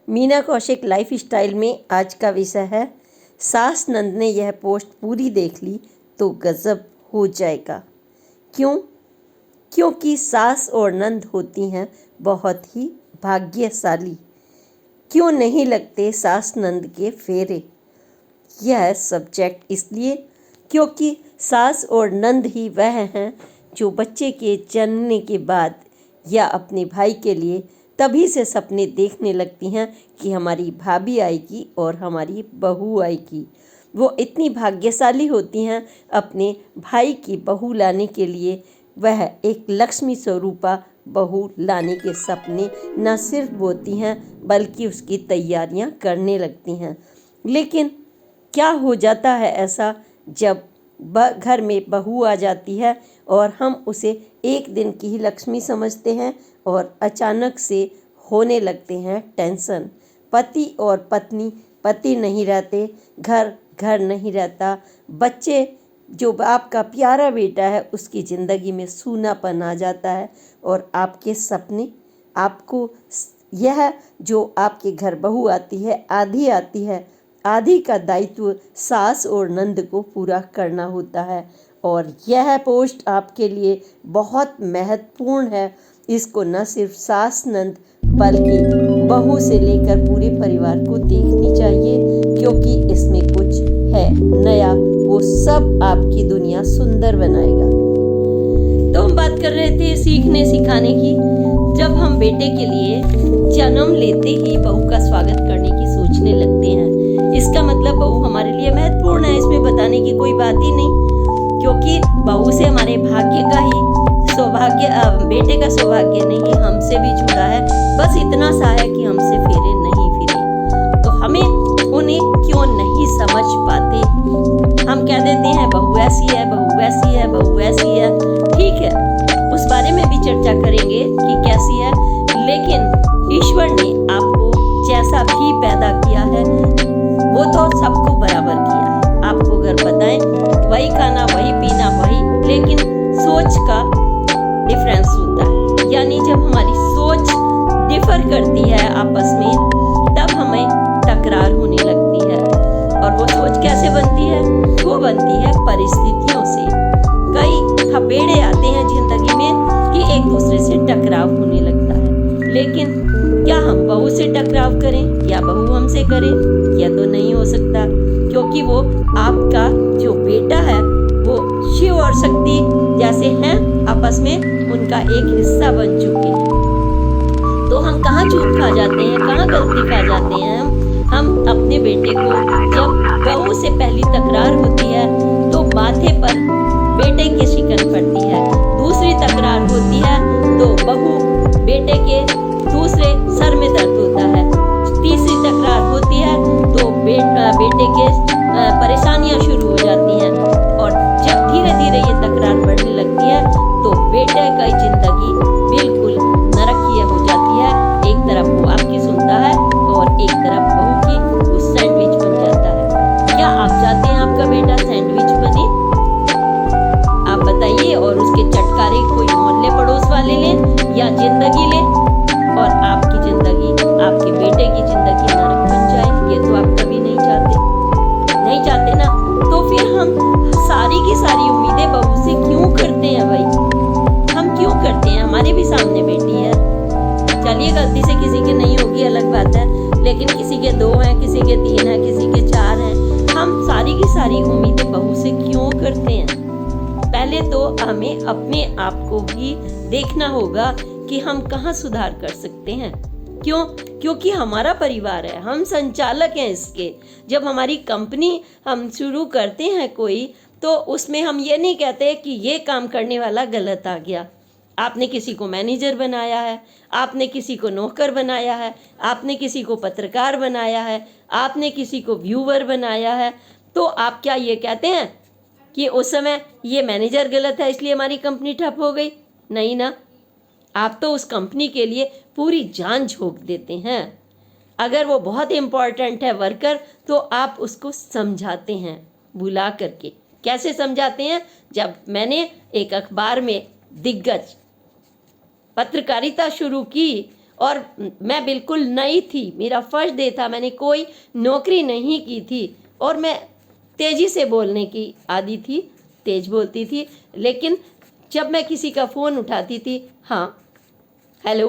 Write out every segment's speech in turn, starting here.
Meena Kaushik life style में आज का विषय है, सास नंद ने यह पोस्ट पूरी देख ली तो गजब हो जाएगा। क्यों? क्योंकि सास और नंद होती हैं बहुत ही भाग्यशाली। क्यों नहीं लगते सास नंद के फेरे? यह सब्जेक्ट इसलिए क्योंकि सास और नंद ही वह हैं जो बच्चे के जन्मने के बाद या अपने भाई के लिए तभी से सपने देखने लगती हैं कि हमारी भाभी आएगी और हमारी बहू आएगी। वो इतनी भाग्यशाली होती हैं अपने भाई की बहू लाने के लिए। वह एक लक्ष्मी स्वरूपा बहू लाने के सपने न सिर्फ बोती हैं बल्कि उसकी तैयारियां करने लगती हैं। लेकिन क्या हो जाता है ऐसा जब घर में बहू आ जाती है और हम उसे एक दिन की ही लक्ष्मी समझते हैं और अचानक से होने लगते हैं टेंशन। पति और पत्नी, पति नहीं रहते, घर घर नहीं रहता, बच्चे जो आपका प्यारा बेटा है उसकी ज़िंदगी में सूनापन आ जाता है और आपके सपने आपको यह जो आपके घर बहू आती है आधी का दायित्व सास और नंद को पूरा करना होता है। और यह पोस्ट आपके लिए बहुत महत्वपूर्ण है। इसको न सिर्फ सास नंद बल्कि बहू से लेकर पूरे परिवार को देखनी चाहिए, क्योंकि इसमें कुछ है नया, वो सब आपकी दुनिया सुंदर बनाएगा। तो हम बात कर रहे थे सीखने सिखाने की। जब हम बेटे के लिए जन्म लेते ही बहू का स्वागत करने की सोचने लगते हैं, इसका मतलब बहू हमारे लिए महत्वपूर्ण है, इसमें बताने की कोई बात ही नहीं, क्योंकि बहू से हमारे भाग्य का ही सौभाग्य, बेटे का सौभाग्य नहीं हमसे भी जुड़ा है। बस इतना सा है कि हमसे फेरे नहीं फिरे। तो हमें उन्हें क्यों नहीं समझ पाते? हम कह देते हैं बहू ऐसी है, बहू वैसी है, बहू ऐसी है। ठीक है, उस बारे में भी चर्चा करेंगे कि कैसी है, लेकिन ईश्वर ने आपको जैसा भी पैदा किया है वो तो सबको बराबर किया है। आपको अगर बताएं वही खाना, वही पीना, वही, लेकिन सोच का डिफरेंस होता है। यानी जब हमारी सोच डिफर करती है आपस में, तब हमें तकरार होने लगती है। और वो सोच कैसे बनती है? वो बनती है परिस्थितियों से। कई थपेड़े आते हैं जिंदगी में कि एक दूसरे से टकराव होने लगता है। लेकिन क्या हम बहू से टकराव करें या बहू हमसे करे? यह तो नहीं हो सकता, क्योंकि वो आपका जो बेटा है वो शिव और शक्ति जैसे हैं, आपस में उनका एक हिस्सा बन चुके हैं। तो हम कहाँ चूक खा जाते हैं, कहाँ गलती खा जाते हैं? हम अपने बेटे को जब बहू से पहली तकरार होती है तो माथे पर बेटे की शिकन पड़ती है, दूसरी तकरार होती है तो बहू बेटे के दूसरे सर में दर्द होता है, तीसरी तकरार होती है तो बेटे के परेशानियां शुरू हो जाती हैं। और जब धीरे धीरे ये तकरार बढ़ने लगती है तो बेटे की जिंदगी बिल्कुल नरकीय हो जाती है। एक तरफ वो आपकी सुनता है और एक तरफ बहू की, वो सैंडविच बन जाता है। क्या आप चाहते हैं आपका बेटा सैंडविच बने? आप बताइए। और उसके चटकारे कोई मोहल्ले पड़ोस वाले लें या जिंदगी लें और आपकी जिंदगी, आपके बेटे की जिंदगी नरक बन जाए? ये तो आप कभी नहीं चाहते ना। तो फिर हम सारी की सारी उम्मीदें बहू से क्यों करते हैं भाई? हम क्यों करते हैं? हमारे भी सामने बेटी है। चलिए, गलती से किसी के नहीं होगी अलग बात है, लेकिन किसी के 2 हैं, किसी के 3 हैं, किसी के 4 हैं। हम सारी की सारी उम्मीदें बहू से क्यों करते हैं? पहले तो हमें अपने आप को भी देखना होगा कि हम कहाँ सुधार कर सकते हैं। क्यों? क्योंकि हमारा परिवार है, हम संचालक हैं इसके। जब हमारी कंपनी हम शुरू करते हैं कोई, तो उसमें हम ये नहीं कहते कि ये काम करने वाला गलत आ गया। आपने किसी को मैनेजर बनाया है, आपने किसी को नौकर बनाया है, आपने किसी को पत्रकार बनाया है, आपने किसी को व्यूअर बनाया है, तो आप क्या ये कहते हैं कि उस समय ये मैनेजर गलत है इसलिए हमारी कंपनी ठप हो गई? नहीं ना। आप तो उस कंपनी के लिए पूरी जान झोंक देते हैं। अगर वो बहुत इम्पॉर्टेंट है वर्कर, तो आप उसको समझाते हैं बुला करके। कैसे समझाते हैं? जब मैंने एक अखबार में दिग्गज पत्रकारिता शुरू की और मैं बिल्कुल नई थी, मेरा फर्स्ट डे था, मैंने कोई नौकरी नहीं की थी और मैं तेज़ी से बोलने की आदी थी, तेज़ बोलती थी। लेकिन जब मैं किसी का फ़ोन उठाती थी, हाँ हेलो,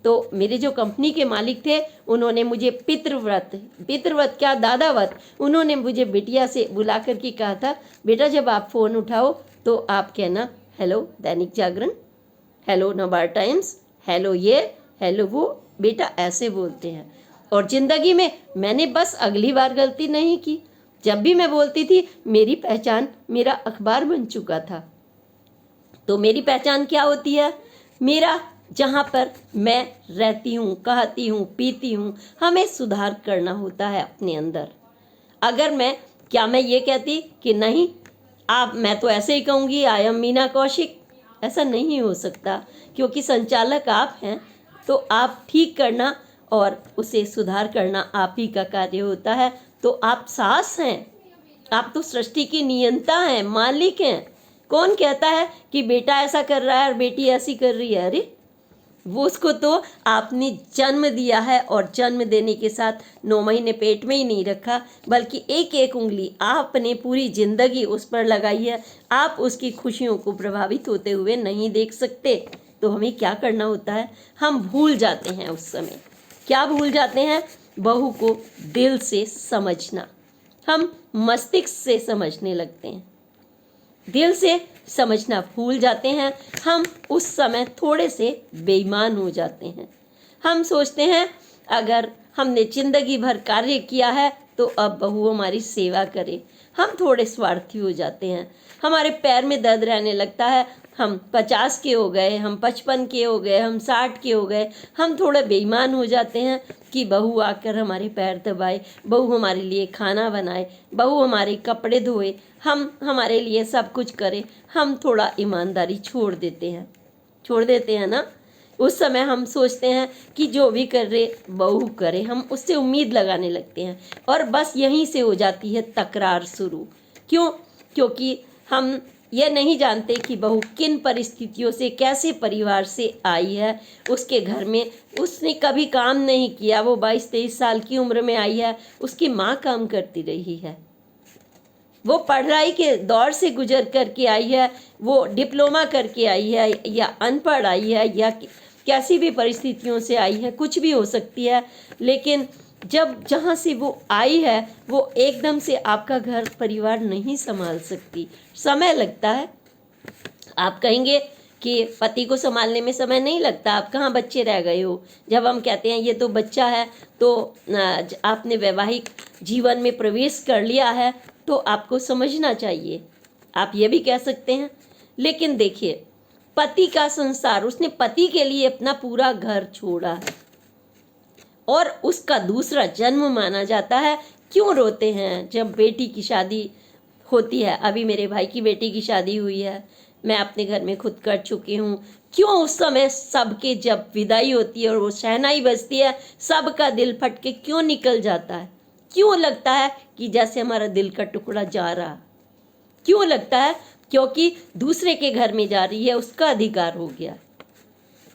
तो मेरे जो कंपनी के मालिक थे उन्होंने मुझे पितृव्रत क्या दादावत, उन्होंने मुझे बिटिया से बुला कर के कहा था, बेटा जब आप फ़ोन उठाओ तो आप कहना hello Dainik Jagran, hello Navbharat times, hello ये, हेलो वो, बेटा ऐसे बोलते हैं। और ज़िंदगी में मैंने बस अगली बार गलती नहीं की, जब भी मैं बोलती थी मेरी पहचान मेरा अखबार बन चुका था। तो मेरी पहचान क्या होती है? मेरा जहाँ पर मैं रहती हूँ, कहती हूँ, पीती हूँ, हमें सुधार करना होता है अपने अंदर। अगर मैं ये कहती कि नहीं मैं तो ऐसे ही कहूँगी आई एम मीना कौशिक, ऐसा नहीं हो सकता, क्योंकि संचालक आप हैं, तो आप ठीक करना और उसे सुधार करना आप ही का कार्य होता है। तो आप सास हैं, आप तो सृष्टि की नियंता हैं, मालिक हैं। कौन कहता है कि बेटा ऐसा कर रहा है और बेटी ऐसी कर रही है? अरे वो उसको तो आपने जन्म दिया है और जन्म देने के साथ 9 महीने पेट में ही नहीं रखा, बल्कि एक एक उंगली आपने पूरी जिंदगी उस पर लगाई है। आप उसकी खुशियों को प्रभावित होते हुए नहीं देख सकते। तो हमें क्या करना होता है? हम भूल जाते हैं उस समय। क्या भूल जाते हैं? बहू को दिल से समझना। हम मस्तिष्क से समझने लगते हैं, दिल से समझना भूल जाते हैं। हम उस समय थोड़े से बेईमान हो जाते हैं। हम सोचते हैं अगर हमने जिंदगी भर कार्य किया है तो अब बहू हमारी सेवा करे। हम थोड़े स्वार्थी हो जाते हैं, हमारे पैर में दर्द रहने लगता है। हम 50 के हो गए, हम 55 के हो गए, हम 60 के हो गए, हम थोड़ा बेईमान हो जाते हैं कि बहू आकर हमारे पैर दबाए, बहू हमारे लिए खाना बनाए, बहू हमारे कपड़े धोए, हम हमारे लिए सब कुछ करे। हम थोड़ा ईमानदारी छोड़ देते हैं ना। उस समय हम सोचते हैं कि जो भी कर रहे बहू करे, हम उससे उम्मीद लगाने लगते हैं और बस यहीं से हो जाती है तकरार शुरू। क्यों? क्योंकि हम ये नहीं जानते कि बहू किन परिस्थितियों से, कैसे परिवार से आई है। उसके घर में उसने कभी काम नहीं किया, वो 22-23 साल की उम्र में आई है, उसकी माँ काम करती रही है, वो पढ़ाई के दौर से गुजर करके आई है, वो डिप्लोमा करके आई है या अनपढ़ आई है या कैसी भी परिस्थितियों से आई है, कुछ भी हो सकती है। लेकिन जब जहाँ से वो आई है वो एकदम से आपका घर परिवार नहीं संभाल सकती, समय लगता है। आप कहेंगे कि पति को संभालने में समय नहीं लगता, आप कहाँ बच्चे रह गए हो। जब हम कहते हैं ये तो बच्चा है, तो आपने वैवाहिक जीवन में प्रवेश कर लिया है तो आपको समझना चाहिए, आप ये भी कह सकते हैं। लेकिन देखिए, पति का संसार, उसने पति के लिए अपना पूरा घर छोड़ा है और उसका दूसरा जन्म माना जाता है। क्यों रोते हैं जब बेटी की शादी होती है? अभी मेरे भाई की बेटी की शादी हुई है, मैं अपने घर में खुद कर चुकी हूँ। क्यों उस समय सबके जब विदाई होती है और वो शहनाई बजती है, सबका दिल फट के क्यों निकल जाता है? क्यों लगता है कि जैसे हमारा दिल का टुकड़ा जा रहा? क्यों लगता है? क्योंकि दूसरे के घर में जा रही है, उसका अधिकार हो गया।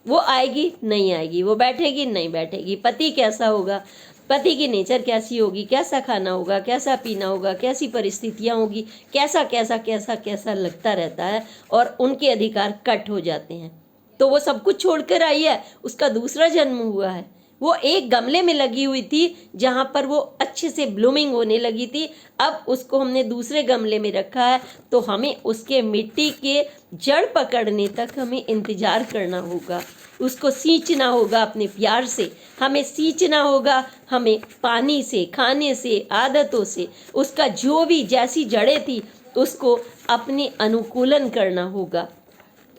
वो आएगी नहीं आएगी, वो बैठेगी नहीं बैठेगी, पति कैसा होगा, पति की नेचर कैसी होगी, कैसा खाना होगा, कैसा पीना होगा, कैसी परिस्थितियाँ होगी, कैसा कैसा कैसा कैसा लगता रहता है और उनके अधिकार कट हो जाते हैं। तो वो सब कुछ छोड़कर आई है, उसका दूसरा जन्म हुआ है। वो एक गमले में लगी हुई थी जहाँ पर वो अच्छे से ब्लूमिंग होने लगी थी, अब उसको हमने दूसरे गमले में रखा है, तो हमें उसके मिट्टी के जड़ पकड़ने तक हमें इंतज़ार करना होगा, उसको सींचना होगा अपने प्यार से, हमें सींचना होगा, हमें पानी से, खाने से, आदतों से, उसका जो भी जैसी जड़ें थी उसको अपने अनुकूलन करना होगा।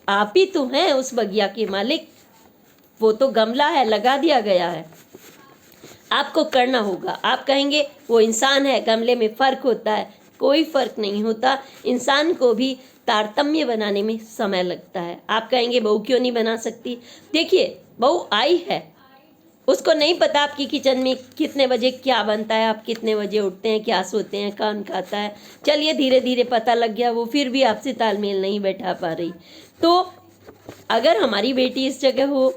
आप ही तो हैं उस बगिया के मालिक, वो तो गमला है, लगा दिया गया है, आपको करना होगा। आप कहेंगे वो इंसान है, गमले में फ़र्क होता है, कोई फ़र्क नहीं होता। इंसान को भी तारतम्य बनाने में समय लगता है। आप कहेंगे बहू क्यों नहीं बना सकती? देखिए, बहू आई है, उसको नहीं पता आपकी किचन में कितने बजे क्या बनता है, आप कितने बजे उठते हैं, क्या सोते हैं, कौन खाता है। चलिए धीरे धीरे पता लग गया, वो फिर भी आपसे तालमेल नहीं बैठा पा रही। तो अगर हमारी बेटी इस जगह हो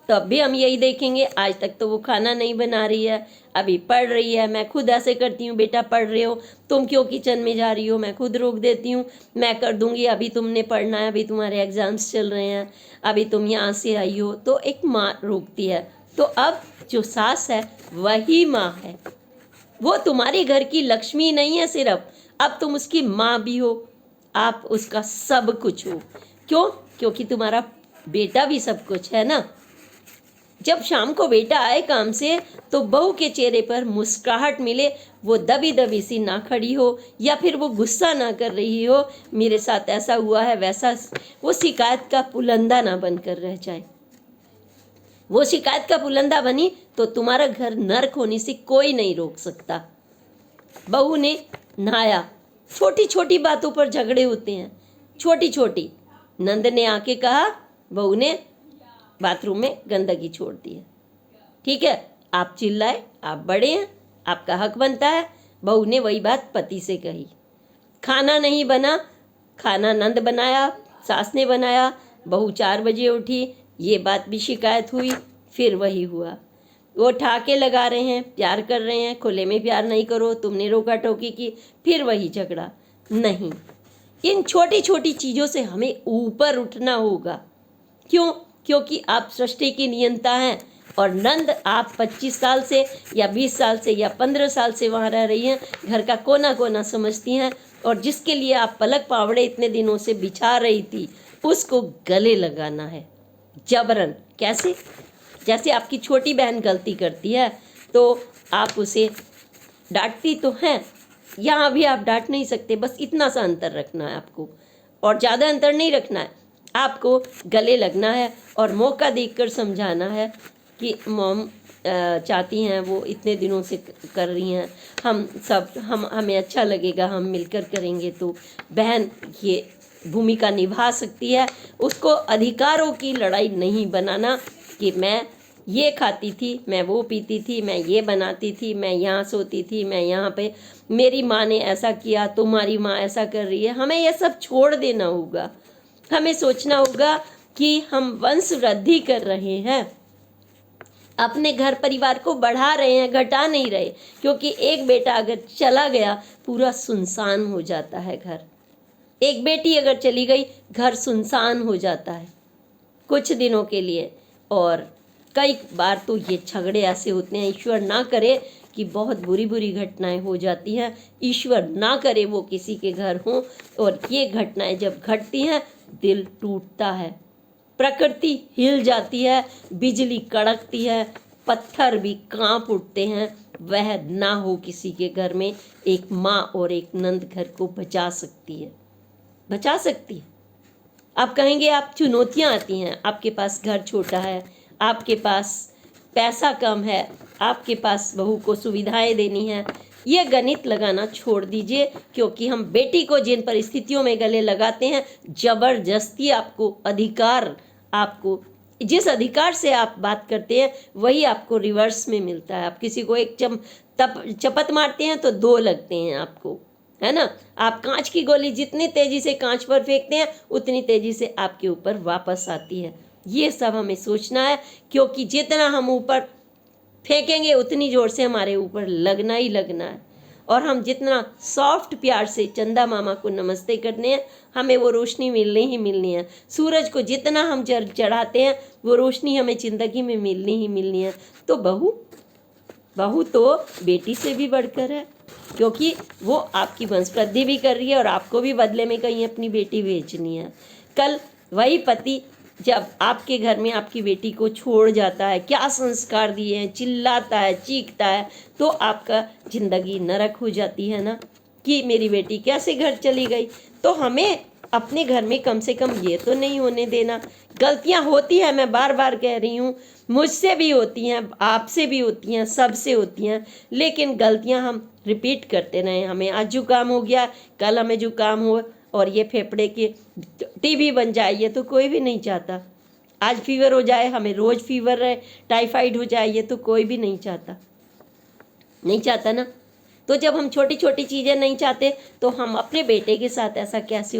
तब भी हम यही देखेंगे, आज तक तो वो खाना नहीं बना रही है, अभी पढ़ रही है, मैं खुद ऐसे करती हूँ, बेटा पढ़ रहे हो, तुम क्यों किचन में जा रही हो, मैं खुद रोक देती हूँ, मैं कर दूंगी, अभी तुमने पढ़ना है, अभी तुम्हारे एग्जाम्स चल रहे हैं, अभी तुम यहाँ से आई हो, तो एक माँ रोकती है। तो अब जो सास है वही माँ है, वो तुम्हारे घर की लक्ष्मी नहीं है सिर्फ, अब तुम उसकी माँ भी हो, आप उसका सब कुछ हो। क्यों? क्योंकि तुम्हारा बेटा भी सब कुछ है ना। जब शाम को बेटा आए काम से तो बहू के चेहरे पर मुस्कुराहट मिले, वो दबी दबी सी ना खड़ी हो या फिर वो गुस्सा ना कर रही हो, मेरे साथ ऐसा हुआ है वैसा, वो शिकायत का पुलंदा ना बनकर रह जाए। वो शिकायत का पुलंदा बनी तो तुम्हारा घर नर्क होने से कोई नहीं रोक सकता। बहू ने नहाया, छोटी छोटी बातों पर झगड़े होते हैं, छोटी छोटी। नंद ने आके कहा, बहू ने बाथरूम में गंदगी छोड़ दी है, ठीक है, आप चिल्लाए, आप बड़े हैं, आपका हक बनता है। बहू ने वही बात पति से कही। खाना नहीं बना, खाना नंद बनाया, सास ने बनाया, बहू 4 बजे उठी, ये बात भी शिकायत हुई, फिर वही हुआ। वो ठाके लगा रहे हैं, प्यार कर रहे हैं, खुले में प्यार नहीं करो, तुमने रोका टोकी की, फिर वही झगड़ा। नहीं, इन छोटी छोटी चीज़ों से हमें ऊपर उठना होगा। क्यों? क्योंकि आप सृष्टि की नियंता हैं और नंद आप 25 साल से या 20 साल से या 15 साल से वहाँ रह रही हैं, घर का कोना कोना समझती हैं, और जिसके लिए आप पलक पावड़े इतने दिनों से बिछा रही थी उसको गले लगाना है जबरन। कैसे? जैसे आपकी छोटी बहन गलती करती है तो आप उसे डांटती तो हैं, यहाँ भी आप डांट नहीं सकते, बस इतना सा अंतर रखना है आपको, और ज़्यादा अंतर नहीं रखना है, आपको गले लगना है और मौका देखकर समझाना है कि मॉम चाहती हैं, वो इतने दिनों से कर रही हैं, हमें अच्छा लगेगा, हम मिलकर करेंगे तो बहन ये भूमिका निभा सकती है। उसको अधिकारों की लड़ाई नहीं बनाना कि मैं ये खाती थी, मैं वो पीती थी, मैं ये बनाती थी, मैं यहाँ सोती थी, मैं यहाँ पे, मेरी माँ ने ऐसा किया, तुम्हारी माँ ऐसा कर रही है। हमें यह सब छोड़ देना होगा। हमें सोचना होगा कि हम वंश वृद्धि कर रहे हैं, अपने घर परिवार को बढ़ा रहे हैं, घटा नहीं रहे। क्योंकि एक बेटा अगर चला गया पूरा सुनसान हो जाता है घर, एक बेटी अगर चली गई घर सुनसान हो जाता है कुछ दिनों के लिए। और कई बार तो ये झगड़े ऐसे होते हैं, ईश्वर ना करे कि बहुत बुरी बुरी घटनाएं हो जाती हैं, ईश्वर ना करे वो किसी के घर हों, और ये घटनाएं जब घटती हैं दिल टूटता है, प्रकृति हिल जाती है, बिजली कड़कती है, पत्थर भी कांप उठते हैं। वह ना हो किसी के घर में, एक माँ और एक नंद घर को बचा सकती है, बचा सकती है। आप कहेंगे आप चुनौतियाँ आती हैं, आपके पास घर छोटा है, आपके पास पैसा कम है, आपके पास बहू को सुविधाएं देनी है, ये गणित लगाना छोड़ दीजिए। क्योंकि हम बेटी को जिन परिस्थितियों में गले लगाते हैं, जबरदस्ती आपको अधिकार, आपको जिस अधिकार से आप बात करते हैं वही आपको रिवर्स में मिलता है। आप किसी को एक चपत मारते हैं तो 2 लगते हैं आपको, है ना। आप कांच की गोली जितनी तेजी से कांच पर फेंकते हैं उतनी तेजी से आपके ऊपर वापस आती है। ये सब हमें सोचना है, क्योंकि जितना हम ऊपर फेंकेंगे उतनी जोर से हमारे ऊपर लगना ही लगना है। और हम जितना सॉफ्ट प्यार से चंदा मामा को नमस्ते करने हैं, हमें वो रोशनी मिलनी ही मिलनी है। सूरज को जितना हम चढ़ाते हैं वो रोशनी हमें ज़िंदगी में मिलनी ही मिलनी है। तो बहू तो बेटी से भी बढ़कर है, क्योंकि वो आपकी वंशवृद्धि भी कर रही है और आपको भी बदले में कहीं अपनी बेटी भेजनी है। कल वही पति जब आपके घर में आपकी बेटी को छोड़ जाता है, क्या संस्कार दिए हैं, चिल्लाता है, चीखता है, तो आपका ज़िंदगी नरक हो जाती है ना, कि मेरी बेटी कैसे घर चली गई। तो हमें अपने घर में कम से कम ये तो नहीं होने देना। गलतियां होती हैं, मैं बार बार कह रही हूँ, मुझसे भी होती हैं, आपसे भी होती हैं, सबसे होती हैं, लेकिन गलतियां हम रिपीट करते रहें। हमें आज जुकाम हो गया, कल हमें जुकाम हो और ये फेफड़े के टीबी बन जाए, ये तो कोई भी नहीं चाहता। आज फीवर हो जाए, हमें रोज़ फीवर रहे, टाइफाइड हो जाए, ये तो कोई भी नहीं चाहता, नहीं चाहता ना। तो जब हम छोटी छोटी चीज़ें नहीं चाहते तो हम अपने बेटे के साथ ऐसा कैसे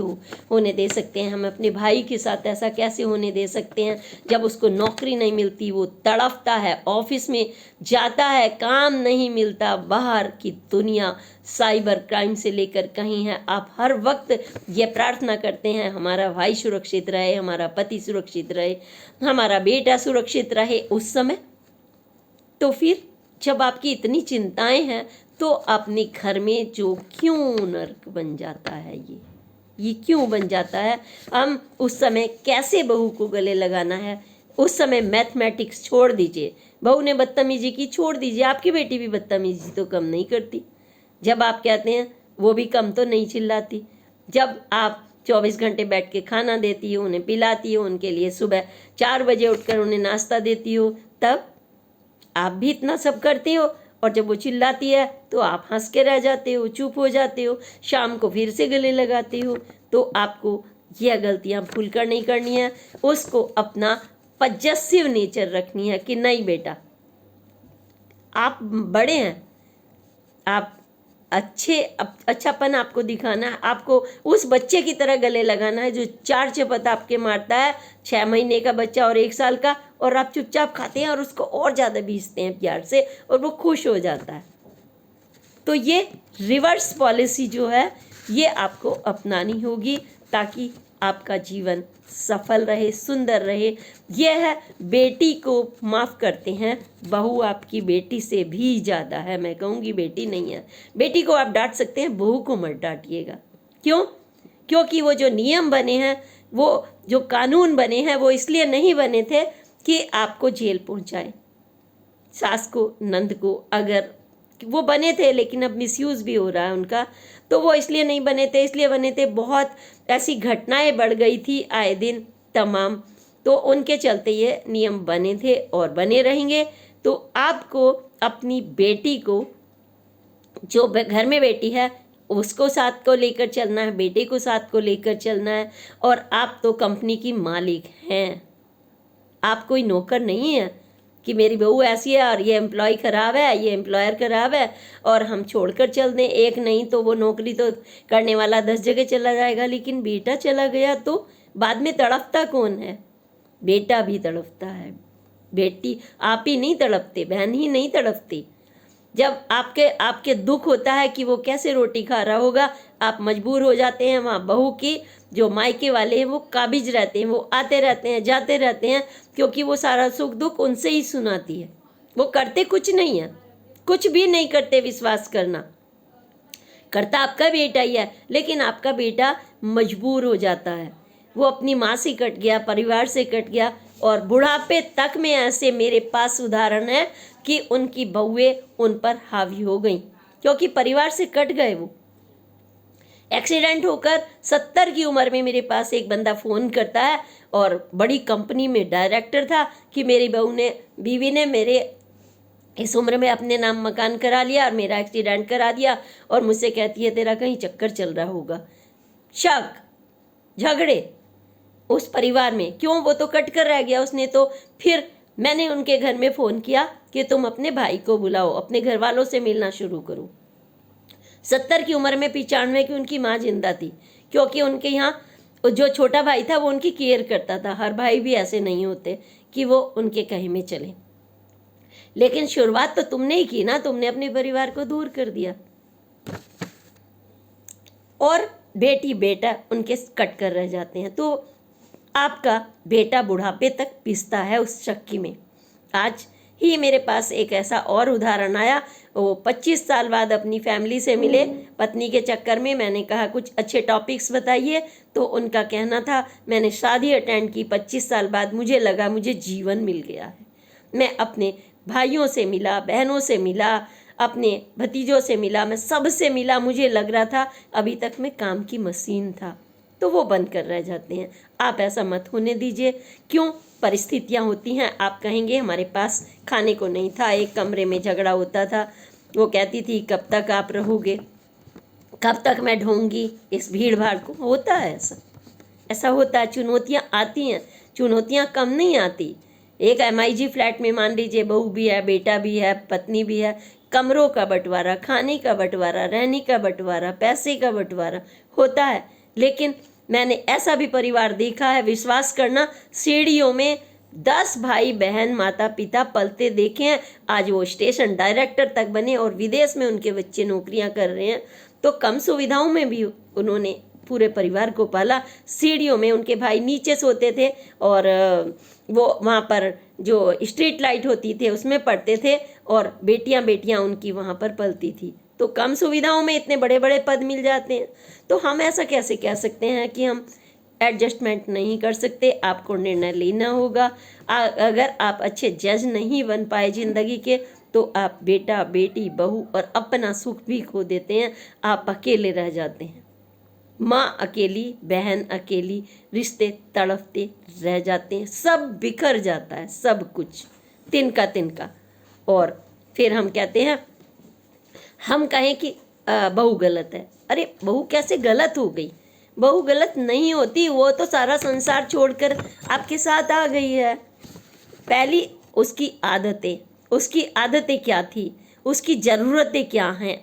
होने दे सकते हैं, हम अपने भाई के साथ ऐसा कैसे होने दे सकते हैं। जब उसको नौकरी नहीं मिलती, वो तड़फता है, ऑफिस में जाता है, काम नहीं मिलता, बाहर की दुनिया साइबर क्राइम से लेकर कहीं है, आप हर वक्त ये प्रार्थना करते हैं हमारा भाई सुरक्षित रहे, हमारा पति सुरक्षित रहे, हमारा बेटा सुरक्षित रहे। उस समय तो फिर जब आपकी इतनी चिंताएं हैं तो अपने घर में जो क्यों नर्क बन जाता है, ये क्यों बन जाता है। हम उस समय कैसे बहू को गले लगाना है, उस समय मैथमेटिक्स छोड़ दीजिए, बहू ने बदतमीजी की छोड़ दीजिए, आपकी बेटी भी बदतमीजी तो कम नहीं करती। जब आप कहते हैं वो भी कम तो नहीं चिल्लाती। जब आप 24 घंटे बैठ के खाना देती हो, उन्हें पिलाती हो, उनके लिए सुबह 4 बजे उठकर उन्हें नाश्ता देती हो, तब आप भी इतना सब करते हो। और जब वो चिल्लाती है तो आप हंस के रह जाते हो, चुप हो जाते हो, शाम को फिर से गले लगाते हो। तो आपको यह गलतियां भूलकर नहीं करनी है, उसको अपना पजेसिव नेचर रखनी है कि नहीं बेटा, आप बड़े हैं, आप अच्छापन आपको दिखाना है, आपको उस बच्चे की तरह गले लगाना है जो 4 चपत आपके मारता है, 6 महीने का बच्चा और 1 साल का, और आप चुपचाप खाते हैं और उसको और ज़्यादा बीसते हैं प्यार से और वो खुश हो जाता है। तो ये रिवर्स पॉलिसी जो है ये आपको अपनानी होगी ताकि आपका जीवन सफल रहे, सुंदर रहे। यह है बेटी को माफ़ करते हैं, बहू आपकी बेटी से भी ज़्यादा है। मैं कहूँगी बेटी नहीं है, बेटी को आप डांट सकते हैं, बहू को मत डांटिएगा। क्यों? क्योंकि वो जो नियम बने हैं, वो जो कानून बने हैं, वो इसलिए नहीं बने थे कि आपको जेल पहुँचाए, सास को, नंद को, अगर वो बने थे, लेकिन अब मिसयूज़ भी हो रहा है उनका, तो वो इसलिए नहीं बने थे, इसलिए बने थे बहुत ऐसी घटनाएं बढ़ गई थी आए दिन तमाम, तो उनके चलते ये नियम बने थे और बने रहेंगे। तो आपको अपनी बेटी को, जो घर में बेटी है उसको साथ को लेकर चलना है, बेटे को साथ को लेकर चलना है। और आप तो कंपनी की मालिक हैं, आप कोई नौकर नहीं है कि मेरी बहू ऐसी है और ये एम्प्लॉय ख़राब है, ये एम्प्लॉयर ख़राब है और हम छोड़कर चल दें। एक नहीं तो वो नौकरी तो करने वाला 10 जगह चला जाएगा, लेकिन बेटा चला गया तो बाद में तड़पता कौन है? बेटा भी तड़पता है, बेटी आप ही नहीं तड़पते, बहन ही नहीं तड़पती। जब आपके दुख होता है कि वो कैसे रोटी खा रहा होगा, आप मजबूर हो जाते हैं। वहाँ बहू की जो मायके वाले हैं वो काबिज रहते हैं, वो आते रहते हैं, जाते रहते हैं, क्योंकि वो सारा सुख दुख उनसे ही सुनाती है। वो करते कुछ नहीं है, कुछ भी नहीं करते, विश्वास करना। करता आपका बेटा ही है, लेकिन आपका बेटा मजबूर हो जाता है, वो अपनी माँ से कट गया, परिवार से कट गया, और बुढ़ापे तक में ऐसे मेरे पास उदाहरण है कि उनकी बहुएं उन पर हावी हो गई क्योंकि परिवार से कट गए। वो एक्सीडेंट होकर 70 की उम्र में मेरे पास एक बंदा फ़ोन करता है, और बड़ी कंपनी में डायरेक्टर था, कि मेरी बीवी ने मेरे इस उम्र में अपने नाम मकान करा लिया और मेरा एक्सीडेंट करा दिया, और मुझसे कहती है तेरा कहीं चक्कर चल रहा होगा। शक, झगड़े उस परिवार में, क्यों? वो तो कट कर रह गया उसने। तो फिर मैंने उनके घर में फ़ोन किया कि तुम अपने भाई को बुलाओ, अपने घर वालों से मिलना शुरू करो। 70 की उम्र में 95 की उनकी माँ जिंदा थी, क्योंकि उनके यहाँ जो छोटा भाई था वो उनकी केयर करता था। हर भाई भी ऐसे नहीं होते कि वो उनके कहे में चले, लेकिन शुरुआत तो तुमने ही की ना, तुमने अपने परिवार को दूर कर दिया, और बेटी बेटा उनके कट कर रह जाते हैं। तो आपका बेटा बुढ़ापे तक पिसता है उस चक्की में। आज ही मेरे पास एक ऐसा और उदाहरण आया, वो 25 साल बाद अपनी फैमिली से मिले पत्नी के चक्कर में। मैंने कहा कुछ अच्छे टॉपिक्स बताइए, तो उनका कहना था मैंने शादी अटेंड की 25 साल बाद, मुझे लगा मुझे जीवन मिल गया है। मैं अपने भाइयों से मिला, बहनों से मिला, अपने भतीजों से मिला, मैं सबसे मिला, मुझे लग रहा था अभी तक मैं काम की मशीन था। तो वो बंद कर रह जाते हैं। आप ऐसा मत होने दीजिए। क्यों? परिस्थितियाँ होती हैं। आप कहेंगे हमारे पास खाने को नहीं था, एक कमरे में झगड़ा होता था, वो कहती थी कब तक आप रहोगे, कब तक मैं ढूंढूंगी इस भीड़ भाड़ को। होता है ऐसा, ऐसा होता है। चुनौतियाँ आती हैं, चुनौतियाँ कम नहीं आती। एक MIG फ्लैट में मान लीजिए बहू भी है, बेटा भी है, पत्नी भी है, कमरों का बंटवारा, खाने का बंटवारा, रहने का बंटवारा, पैसे का बंटवारा होता है। लेकिन मैंने ऐसा भी परिवार देखा है, विश्वास करना, सीढ़ियों में 10 भाई बहन माता पिता पलते देखे हैं। आज वो स्टेशन डायरेक्टर तक बने और विदेश में उनके बच्चे नौकरियां कर रहे हैं। तो कम सुविधाओं में भी उन्होंने पूरे परिवार को पाला। सीढ़ियों में उनके भाई नीचे सोते थे और वो वहाँ पर जो स्ट्रीट लाइट होती थे उसमें पढ़ते थे और बेटियां उनकी वहाँ पर पलती थी। तो कम सुविधाओं में इतने बड़े बड़े पद मिल जाते हैं। तो हम ऐसा कैसे कह सकते हैं कि हम एडजस्टमेंट नहीं कर सकते? आपको निर्णय लेना होगा। अगर आप अच्छे जज नहीं बन पाए जिंदगी के तो आप बेटा बेटी बहू और अपना सुख भी खो देते हैं। आप अकेले रह जाते हैं, माँ अकेली, बहन अकेली, रिश्ते तड़पते रह जाते हैं, सब बिखर जाता है, सब कुछ तिनका तिनका। और फिर हम कहते हैं, हम कहें कि बहू गलत है। अरे बहू कैसे गलत हो गई? बहू गलत नहीं होती, वो तो सारा संसार छोड़कर आपके साथ आ गई है। पहली उसकी आदतें क्या थी, उसकी ज़रूरतें क्या हैं,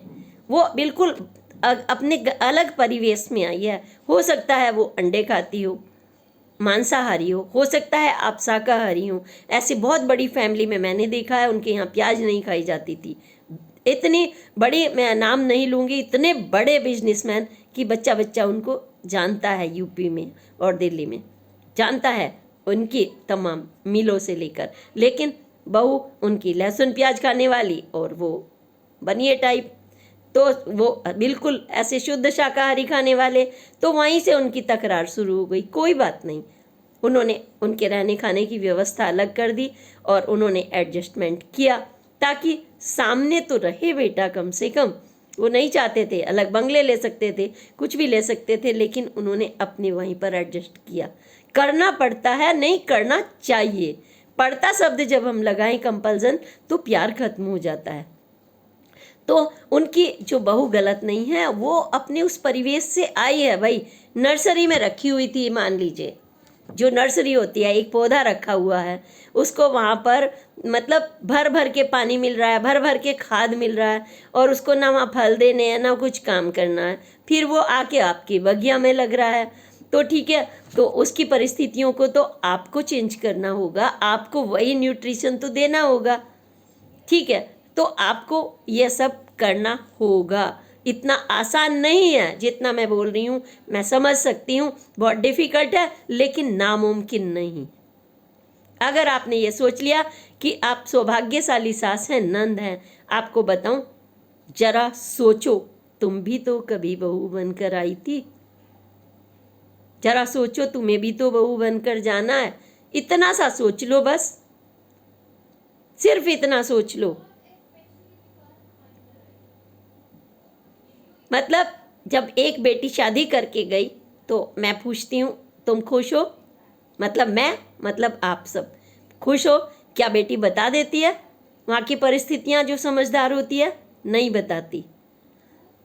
वो बिल्कुल अपने अलग परिवेश में आई है। हो सकता है वो अंडे खाती हो, मांसाहारी हो सकता है आप शाकाहारी हो। ऐसी बहुत बड़ी फैमिली में मैंने देखा है, उनके यहाँ प्याज नहीं खाई जाती थी। इतनी बड़ी, मैं नाम नहीं लूँगी, इतने बड़े बिजनेसमैन कि बच्चा बच्चा उनको जानता है, यूपी में और दिल्ली में जानता है उनकी तमाम मिलों से लेकर। लेकिन बहू उनकी लहसुन प्याज खाने वाली और वो बनिए टाइप, तो वो बिल्कुल ऐसे शुद्ध शाकाहारी खाने वाले। तो वहीं से उनकी तकरार शुरू हो गई। कोई बात नहीं, उन्होंने उनके रहने खाने की व्यवस्था अलग कर दी और उन्होंने एडजस्टमेंट किया ताकि सामने तो रहे बेटा कम से कम। वो नहीं चाहते थे, अलग बंगले ले सकते थे, कुछ भी ले सकते थे, लेकिन उन्होंने अपने वहीं पर एडजस्ट किया। करना पड़ता है, नहीं करना चाहिए। पड़ता शब्द जब हम लगाएं कंपल्सन तो प्यार खत्म हो जाता है। तो उनकी जो बहू गलत नहीं है, वो अपने उस परिवेश से आई है। भाई नर्सरी में रखी हुई थी, मान लीजिए जो नर्सरी होती है, एक पौधा रखा हुआ है, उसको वहाँ पर मतलब भर भर के पानी मिल रहा है, भर भर के खाद मिल रहा है और उसको ना वहाँ फल देने हैं ना कुछ काम करना है, फिर वो आके आपकी बगिया में लग रहा है। तो ठीक है, तो उसकी परिस्थितियों को तो आपको चेंज करना होगा, आपको वही न्यूट्रिशन तो देना होगा। ठीक है, तो आपको ये सब करना होगा। इतना आसान नहीं है जितना मैं बोल रही हूँ, मैं समझ सकती हूँ बहुत डिफ़िकल्ट है, लेकिन नामुमकिन नहीं। अगर आपने ये सोच लिया कि आप सौभाग्यशाली सास हैं, नंद हैं, आपको बताऊं, जरा सोचो, तुम भी तो कभी बहू बनकर आई थी। जरा सोचो, तुम्हें भी तो बहू बनकर जाना है। इतना सा सोच लो, बस सिर्फ इतना सोच लो। मतलब जब एक बेटी शादी करके गई तो मैं पूछती हूँ, तुम खुश हो? मतलब आप सब खुश हो? क्या बेटी बता देती है वहाँ की परिस्थितियाँ? जो समझदार होती है नहीं बताती।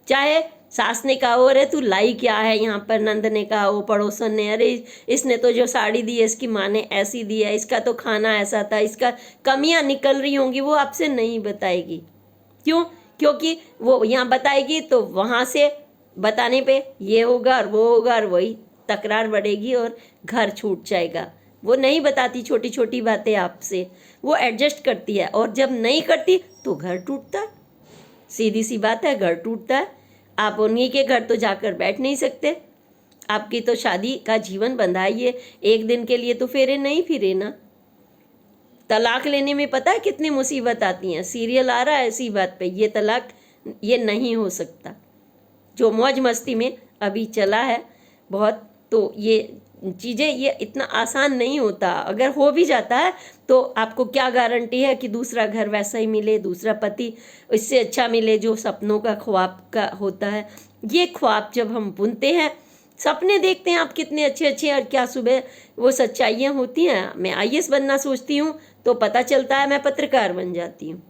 चाहे सास ने कहा हो, अरे तू लाई क्या है यहाँ पर, नंद ने कहा हो, पड़ोसन ने, अरे इसने तो जो साड़ी दी है इसकी माँ ने ऐसी दी है, इसका तो खाना ऐसा था, इसका कमियाँ निकल रही होंगी, वो आपसे नहीं बताएगी। क्यों? क्योंकि वो यहाँ बताएगी तो वहाँ से बताने पे ये होगा और वो होगा और वही तकरार बढ़ेगी और घर छूट जाएगा। वो नहीं बताती छोटी छोटी बातें आपसे, वो एडजस्ट करती है, और जब नहीं करती तो घर टूटता है। सीधी सी बात है, घर टूटता है। आप उन्हीं के घर तो जाकर बैठ नहीं सकते। आपकी तो शादी का जीवन बंधा है, ये एक दिन के लिए तो फेरे नहीं फिरे ना। तलाक लेने में पता है कितनी मुसीबत आती हैं। सीरियल आ रहा है इसी बात पे, ये तलाक ये नहीं हो सकता। जो मौज मस्ती में अभी चला है बहुत, तो ये चीज़ें ये इतना आसान नहीं होता। अगर हो भी जाता है तो आपको क्या गारंटी है कि दूसरा घर वैसा ही मिले, दूसरा पति इससे अच्छा मिले जो सपनों का ख्वाब का होता है। ये ख्वाब जब हम बुनते हैं, सपने देखते हैं आप कितने अच्छे अच्छे, और क्या सुबह वो सच्चाइयाँ होती हैं। मैं IAS बनना सोचती हूँ तो पता चलता है मैं पत्रकार बन जाती हूँ,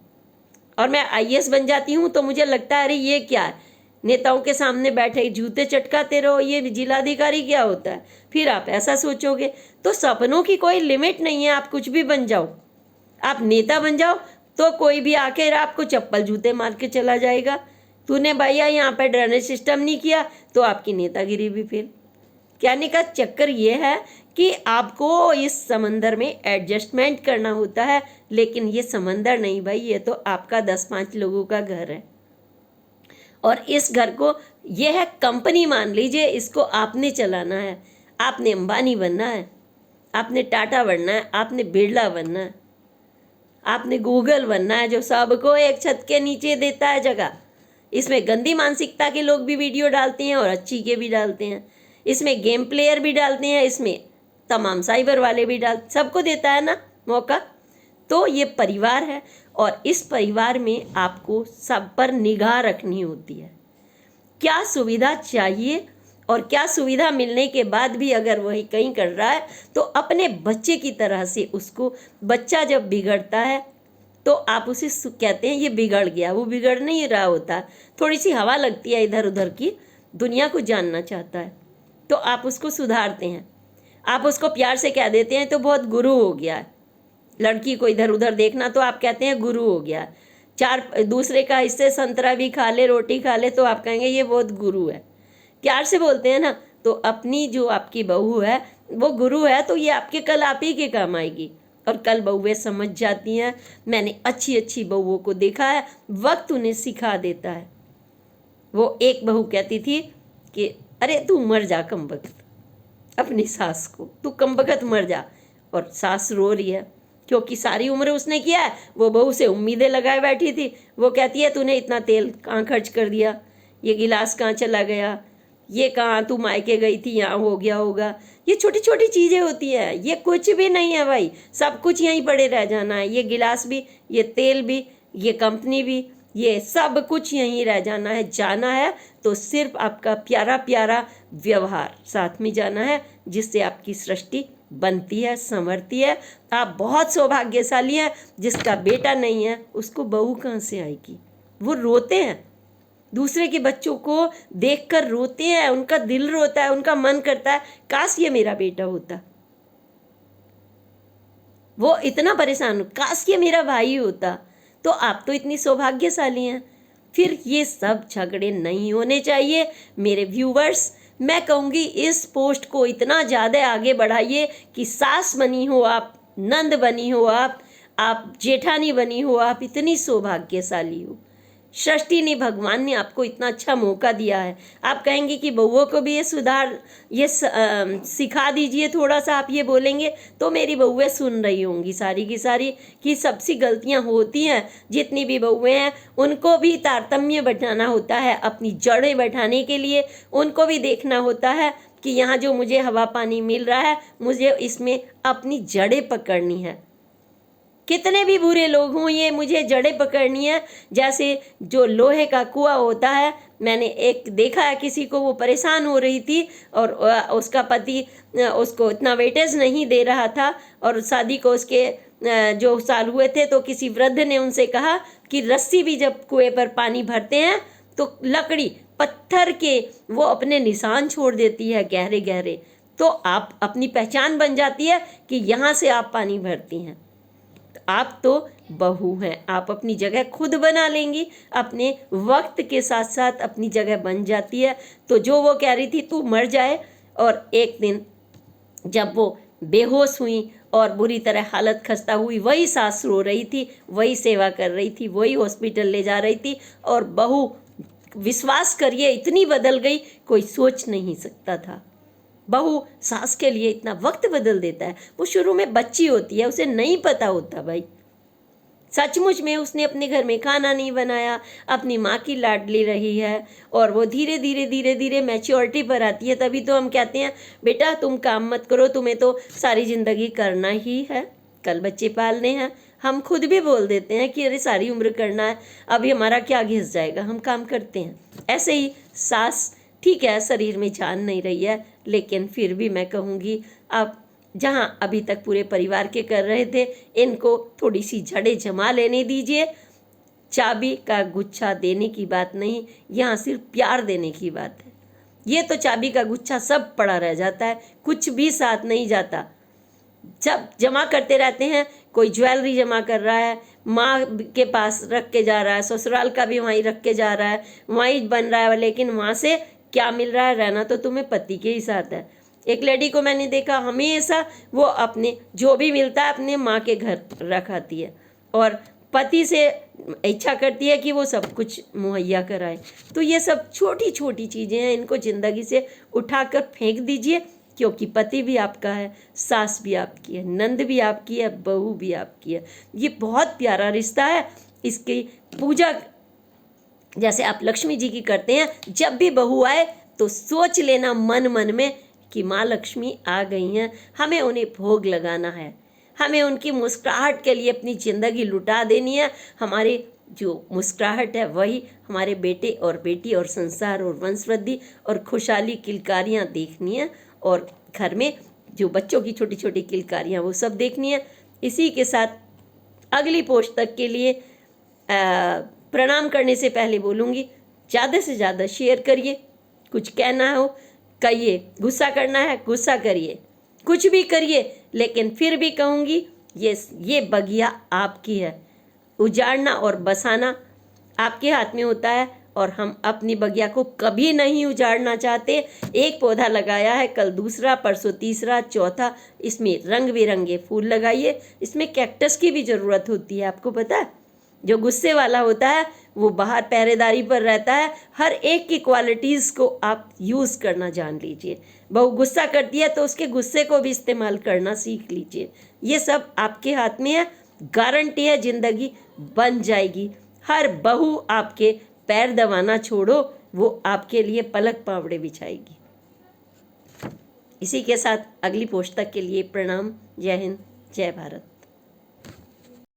और मैं IAS बन जाती हूँ तो मुझे लगता है अरे ये क्या है, नेताओं के सामने बैठे जूते चटकाते रहो, ये जिलाधिकारी क्या होता है, फिर आप ऐसा सोचोगे। तो सपनों की कोई लिमिट नहीं है, आप कुछ भी बन जाओ। आप नेता बन जाओ तो कोई भी आके आपको चप्पल जूते मार के चला जाएगा। तूने भैया यहाँ पे ड्रेनेज सिस्टम नहीं किया तो आपकी नेतागिरी भी फेल। कहने का चक्कर ये है कि आपको इस समंदर में एडजस्टमेंट करना होता है, लेकिन ये समंदर नहीं भाई, ये तो आपका 10-5 लोगों का घर है। और इस घर को, ये है कंपनी मान लीजिए, इसको आपने चलाना है। आपने अंबानी बनना है, आपने टाटा बनना है, आपने बिरला बनना है, आपने गूगल बनना है जो सबको एक छत के नीचे देता है जगह। इसमें गंदी मानसिकता के लोग भी वीडियो डालते हैं और अच्छी के भी डालते हैं, इसमें गेम प्लेयर भी डालते हैं, इसमें तमाम साइबर वाले भी सबको देता है ना मौका। तो ये परिवार है और इस परिवार में आपको सब पर निगाह रखनी होती है। क्या सुविधा चाहिए और क्या सुविधा मिलने के बाद भी अगर वही कहीं कर रहा है तो अपने बच्चे की तरह से उसको, बच्चा जब बिगड़ता है तो आप उसे कहते हैं ये बिगड़ गया, वो बिगड़ नहीं रहा होता, थोड़ी सी हवा लगती है इधर उधर की, दुनिया को जानना चाहता है तो आप उसको सुधारते हैं। आप उसको प्यार से कह देते हैं तो बहुत गुरु हो गया है। लड़की को इधर उधर देखना तो आप कहते हैं गुरु हो गया। चार दूसरे का हिस्से संतरा भी खा ले, रोटी खा ले तो आप कहेंगे ये बहुत गुरु है। प्यार से बोलते हैं ना, तो अपनी जो आपकी बहू है वो गुरु है, तो ये आपके कल आप ही के काम आएगी। और कल बहुएं समझ जाती हैं। मैंने अच्छी अच्छी बहुओं को देखा है, वक्त उन्हें सिखा देता है। वो एक बहू कहती थी कि अरे तू मर जा कमबख्त, अपनी सास को, तू कमबख्त मर जा। और सास रो रही है क्योंकि सारी उम्र उसने किया है, वो बहू से उम्मीदें लगाए बैठी थी। वो कहती है तूने इतना तेल कहाँ खर्च कर दिया, ये गिलास कहाँ चला गया, ये कहाँ तू मायके गई थी, यहाँ हो गया होगा। ये छोटी छोटी चीज़ें होती हैं, ये कुछ भी नहीं है भाई, सब कुछ यहीं पड़े रह जाना है। ये गिलास भी, ये तेल भी, ये कंपनी भी, ये सब कुछ यहीं रह जाना है। जाना है तो सिर्फ आपका प्यारा प्यारा व्यवहार साथ में जाना है, जिससे आपकी सृष्टि बनती है, संवरती है। आप बहुत सौभाग्यशाली हैं। जिसका बेटा नहीं है उसको बहू कहाँ से आएगी। वो रोते हैं, दूसरे के बच्चों को देखकर रोते हैं, उनका दिल रोता है, उनका मन करता है काश ये मेरा बेटा होता। वो इतना परेशान हो, काश ये मेरा भाई होता। तो आप तो इतनी सौभाग्यशाली हैं। फिर ये सब झगड़े नहीं होने चाहिए। मेरे व्यूवर्स, मैं कहूँगी इस पोस्ट को इतना ज़्यादा आगे बढ़ाइए कि सास बनी हो आप, नंद बनी हो आप जेठानी बनी हो आप, इतनी सौभाग्यशाली हो। सृष्टि ने, भगवान ने आपको इतना अच्छा मौका दिया है। आप कहेंगे कि बहुओं को भी ये सुधार, ये सिखा दीजिए थोड़ा सा, आप ये बोलेंगे तो मेरी बहुएं सुन रही होंगी सारी की सारी कि सबसी गलतियां होती हैं। जितनी भी बहुएं हैं उनको भी तारतम्य बैठाना होता है, अपनी जड़ें बैठाने के लिए उनको भी देखना होता है कि यहाँ जो मुझे हवा पानी मिल रहा है, मुझे इसमें अपनी जड़ें पकड़नी है। कितने भी बुरे लोग हों, ये मुझे जड़ें पकड़नी है। जैसे जो लोहे का कुआं होता है, मैंने एक देखा है किसी को, वो परेशान हो रही थी और उसका पति उसको इतना वेटेज नहीं दे रहा था, और शादी को उसके जो साल हुए थे तो किसी वृद्ध ने उनसे कहा कि रस्सी भी जब कुएं पर पानी भरते हैं तो लकड़ी पत्थर के वो अपने निशान छोड़ देती है गहरे गहरे। तो आप अपनी पहचान बन जाती है कि यहाँ से आप पानी भरती हैं। आप तो बहू हैं, आप अपनी जगह खुद बना लेंगी, अपने वक्त के साथ साथ अपनी जगह बन जाती है। तो जो वो कह रही थी तू मर जाए, और एक दिन जब वो बेहोश हुई और बुरी तरह हालत खस्ता हुई, वही सास रो रही थी, वही सेवा कर रही थी, वही हॉस्पिटल ले जा रही थी, और बहू विश्वास करिए इतनी बदल गई, कोई सोच नहीं सकता था। बहू सास के लिए इतना वक्त बदल देता है। वो शुरू में बच्ची होती है, उसे नहीं पता होता भाई। सचमुच में उसने अपने घर में खाना नहीं बनाया, अपनी माँ की लाडली रही है, और वो धीरे धीरे धीरे धीरे मैच्योरिटी पर आती है। तभी तो हम कहते हैं बेटा तुम काम मत करो, तुम्हें तो सारी ज़िंदगी करना ही है, कल बच्चे पालने हैं। हम खुद भी बोल देते हैं कि अरे सारी उम्र करना है, अभी हमारा क्या घिस जाएगा, हम काम करते हैं। ऐसे ही सास, ठीक है शरीर में जान नहीं रही है, लेकिन फिर भी मैं कहूँगी आप जहाँ अभी तक पूरे परिवार के कर रहे थे, इनको थोड़ी सी जड़ें जमा लेने दीजिए। चाबी का गुच्छा देने की बात नहीं, यहाँ सिर्फ प्यार देने की बात है। ये तो चाबी का गुच्छा सब पड़ा रह जाता है, कुछ भी साथ नहीं जाता। जब जमा करते रहते हैं, कोई ज्वेलरी जमा कर रहा है, माँ के पास रख के जा रहा है, ससुराल का भी वहीं रख के जा रहा है, वहीं बन रहा है, लेकिन वहाँ से क्या मिल रहा है? रहना तो तुम्हें पति के ही साथ है। एक लेडी को मैंने देखा, हमेशा वो अपने जो भी मिलता है अपने माँ के घर रख आती है और पति से इच्छा करती है कि वो सब कुछ मुहैया कराए। तो ये सब छोटी छोटी चीज़ें हैं, इनको ज़िंदगी से उठाकर फेंक दीजिए, क्योंकि पति भी आपका है, सास भी आपकी है, नंद भी आपकी है, बहू भी आपकी है। ये बहुत प्यारा रिश्ता है। इसकी पूजा जैसे आप लक्ष्मी जी की करते हैं, जब भी बहू आए तो सोच लेना मन मन में कि माँ लक्ष्मी आ गई हैं, हमें उन्हें भोग लगाना है, हमें उनकी मुस्कुराहट के लिए अपनी ज़िंदगी लुटा देनी है। हमारी जो मुस्कुराहट है वही हमारे बेटे और बेटी और संसार और वंशवृद्धि और खुशहाली किलकारियाँ देखनी है, और घर में जो बच्चों की छोटी छोटी किलकारियाँ वो सब देखनी है। इसी के साथ अगली पोस्ट तक के लिए प्रणाम करने से पहले बोलूँगी, ज़्यादा से ज़्यादा शेयर करिए, कुछ कहना हो कहिए, गुस्सा करना है गुस्सा करिए, कुछ भी करिए, लेकिन फिर भी कहूँगी ये बगिया आपकी है। उजाड़ना और बसाना आपके हाथ में होता है, और हम अपनी बगिया को कभी नहीं उजाड़ना चाहते। एक पौधा लगाया है, कल दूसरा, परसों तीसरा, चौथा, इसमें रंग बिरंगे फूल लगाइए। इसमें कैक्टस की भी ज़रूरत होती है, आपको पता है। जो गुस्से वाला होता है वो बाहर पहरेदारी पर रहता है। हर एक की क्वालिटीज़ को आप यूज़ करना जान लीजिए। बहू गुस्सा करती है तो उसके गुस्से को भी इस्तेमाल करना सीख लीजिए। ये सब आपके हाथ में है, गारंटी है ज़िंदगी बन जाएगी। हर बहू आपके पैर दबाना छोड़ो, वो आपके लिए पलक पावड़े बिछाएगी। इसी के साथ अगली पोस्ट तक के लिए प्रणाम। जय हिंद, जय भारत।